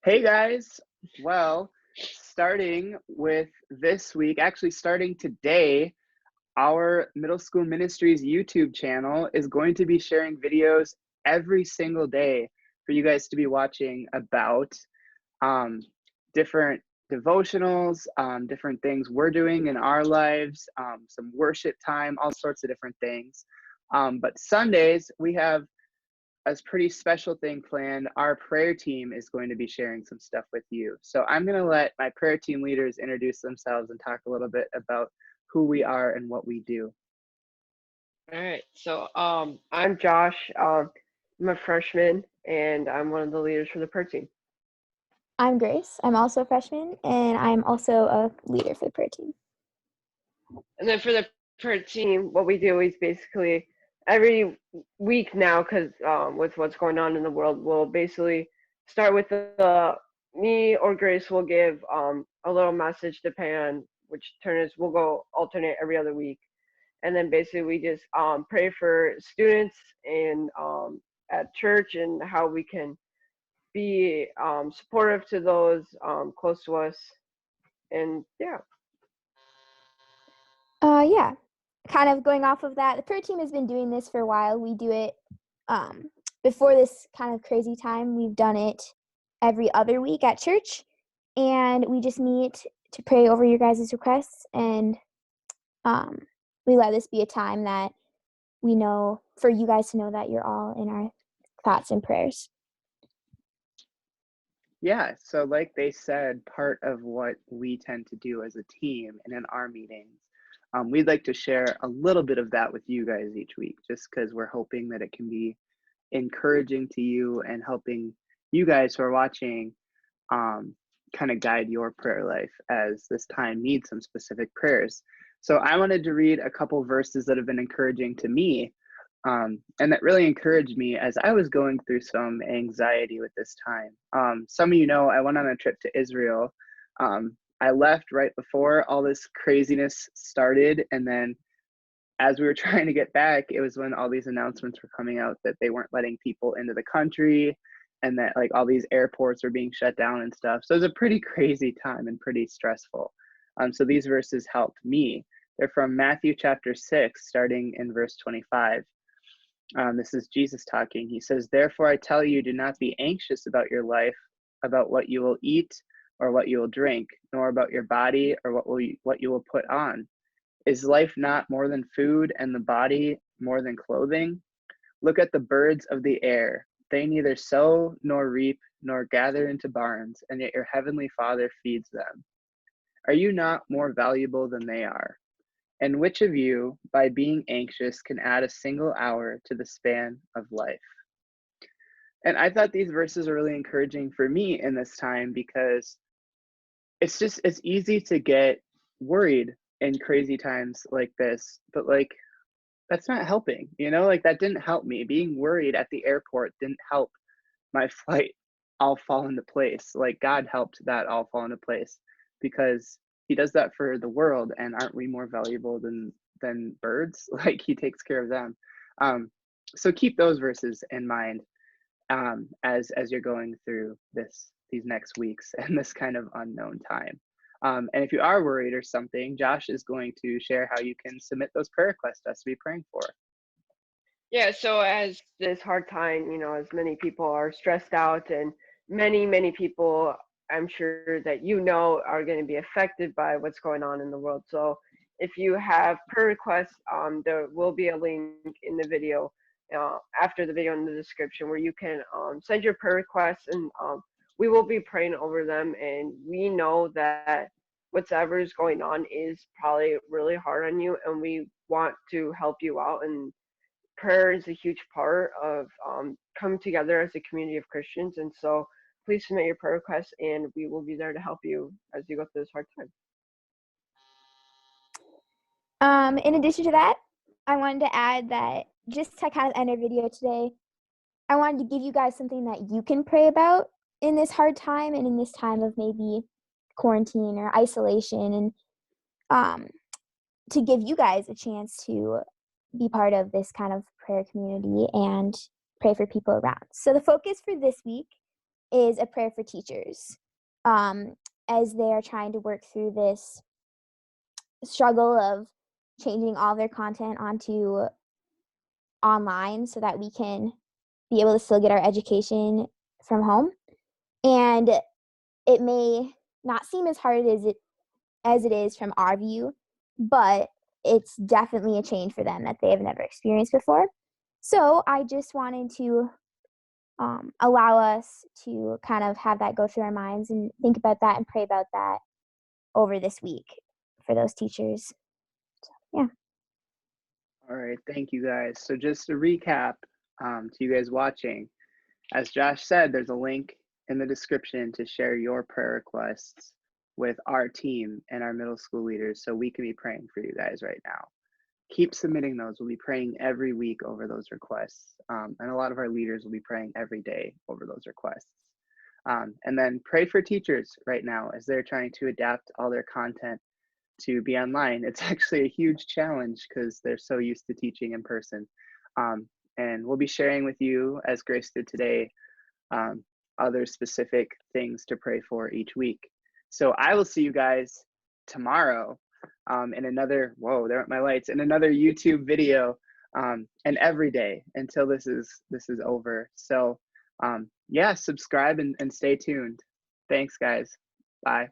Hey guys, well, starting with this week, actually starting today, our Middle School Ministries YouTube channel is going to be sharing videos every single day for you guys to be watching about um, different devotionals, different things we're doing in our lives, some worship time, all sorts of different things. But Sundays, we have a pretty special thing planned. Our prayer team is going to be sharing some stuff with you. So I'm going to let my prayer team leaders introduce themselves and talk a little bit about who we are and what we do. All right, so I'm Josh. I'm a freshman, and I'm one of the leaders for the prayer team. I'm Grace. I'm also a freshman, and I'm also a leader for the prayer team. And then for the prayer team, what we do is basically every week now, because with what's going on in the world, we'll basically start with me or Grace will give a little message depending on which turn is. We'll go alternate every other week. And then basically we just pray for students and at church and how we can be supportive to those close to us. And yeah. Yeah, kind of going off of that, the prayer team has been doing this for a while. We do it before this kind of crazy time. We've done it every other week at church, and we just meet to pray over your guys' requests, and we let this be a time that we know for you guys to know that you're all in our thoughts and prayers. Yeah, so like they said, part of what we tend to do as a team and in our meetings, we'd like to share a little bit of that with you guys each week, just because we're hoping that it can be encouraging to you and helping you guys who are watching kind of guide your prayer life as this time needs some specific prayers. So I wanted to read a couple verses that have been encouraging to me, and that really encouraged me as I was going through some anxiety with this time. Some of you know I went on a trip to Israel. I left right before all this craziness started, and then as we were trying to get back, it was when all these announcements were coming out that they weren't letting people into the country and that like all these airports were being shut down and stuff. So it was a pretty crazy time and pretty stressful. So these verses helped me. They're from Matthew chapter 6, starting in verse 25. This is Jesus talking. He says, "Therefore I tell you, do not be anxious about your life, about what you will eat or what you will drink, nor about your body or what you will put on. Is life not more than food, and the body more than clothing? Look at the birds of the air. They neither sow nor reap nor gather into barns, and yet your heavenly Father feeds them. Are you not more valuable than they are? And which of you, by being anxious, can add a single hour to the span of life?" And I thought these verses are really encouraging for me in this time because it's easy to get worried in crazy times like this, but like that's not helping, like that didn't help me. Being worried at the airport didn't help my flight all fall into place. Like God helped that all fall into place because he does that for the world, and aren't we more valuable than birds? Like he takes care of them. So keep those verses in mind as you're going through these next weeks and this kind of unknown time. And if you are worried or something, Josh is going to share how you can submit those prayer requests to us to be praying for. Yeah, so as this hard time, as many people are stressed out, and many people, I'm sure that are going to be affected by what's going on in the world. So if you have prayer requests, there will be a link in the video, after the video in the description, where you can send your prayer requests, and we will be praying over them. And we know that whatever is going on is probably really hard on you, and we want to help you out. And prayer is a huge part of coming together as a community of Christians. And so please submit your prayer requests, and we will be there to help you as you go through this hard time. In addition to that, I wanted to add that just to kind of end our video today, I wanted to give you guys something that you can pray about in this hard time and in this time of maybe quarantine or isolation, and to give you guys a chance to be part of this kind of prayer community and pray for people around. So the focus for this week is a prayer for teachers, as they are trying to work through this struggle of changing all their content onto online so that we can be able to still get our education from home. And it may not seem as hard as it is from our view, but it's definitely a change for them that they have never experienced before. So I just wanted to allow us to kind of have that go through our minds and think about that and pray about that over this week for those teachers. So, yeah. All right, thank you guys. So just to recap, to you guys watching, as Josh said, there's a link in the description to share your prayer requests with our team and our middle school leaders so we can be praying for you guys right now. Keep submitting those. We'll be praying every week over those requests. And a lot of our leaders will be praying every day over those requests. And then pray for teachers right now as they're trying to adapt all their content to be online. It's actually a huge challenge because they're so used to teaching in person. And we'll be sharing with you, as Grace did today, other specific things to pray for each week. So I will see you guys tomorrow in another, whoa, there aren't my lights, in another YouTube video, and every day until this is over. So yeah, subscribe and stay tuned. Thanks, guys. Bye.